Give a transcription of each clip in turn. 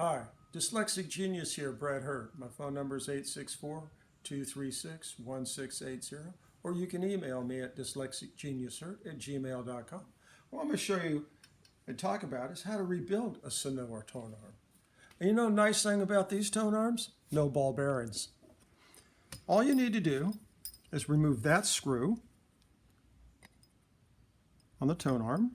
Hi, Dyslexic Genius here, Brad Hurt. My phone number is 864-236-1680, or you can email me at dyslexicgeniushurt@gmail.com. What I'm going to show you and talk about is how to rebuild a Sonora tone arm. And you know the nice thing about these tone arms? No ball bearings. All you need to do is remove that screw on the tone arm.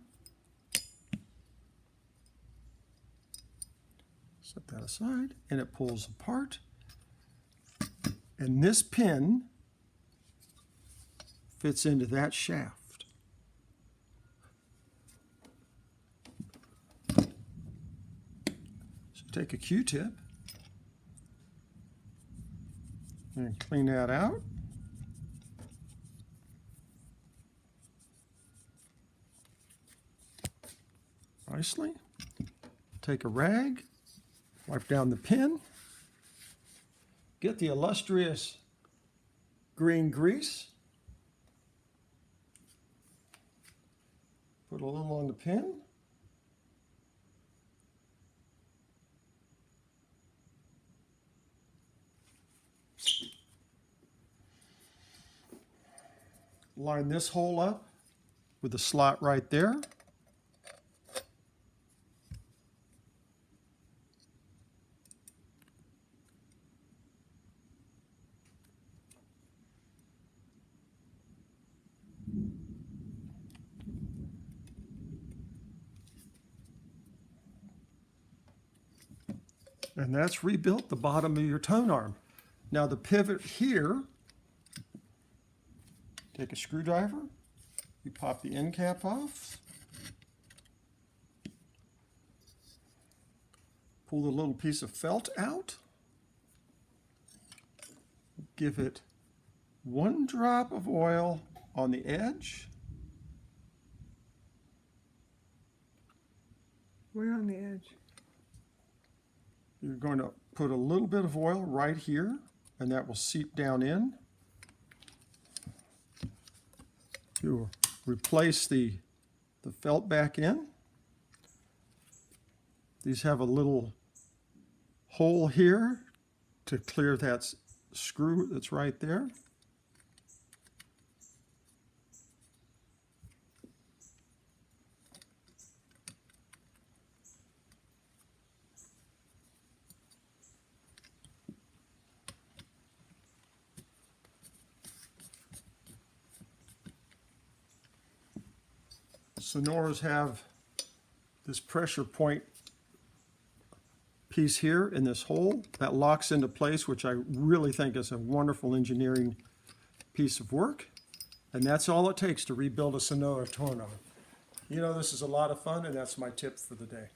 Set that aside, and it pulls apart. And this pin fits into that shaft. So take a Q-tip and clean that out. Nicely. Take a rag. Wipe down the pin, get the illustrious green grease, put a little on the pin, line this hole up with the slot right there. And that's rebuilt the bottom of your tone arm. Now the pivot here, take a screwdriver, you pop the end cap off, pull the little piece of felt out, give it one drop of oil on the edge. Where on the edge? You're going to put a little bit of oil right here, and that will seep down in. You'll replace the felt back in. These have a little hole here to clear that screw that's right there. Sonoras have this pressure point piece here in this hole that locks into place, which I really think is a wonderful engineering piece of work. And that's all it takes to rebuild a Sonora tone arm. You know, this is a lot of fun, and that's my tip for the day.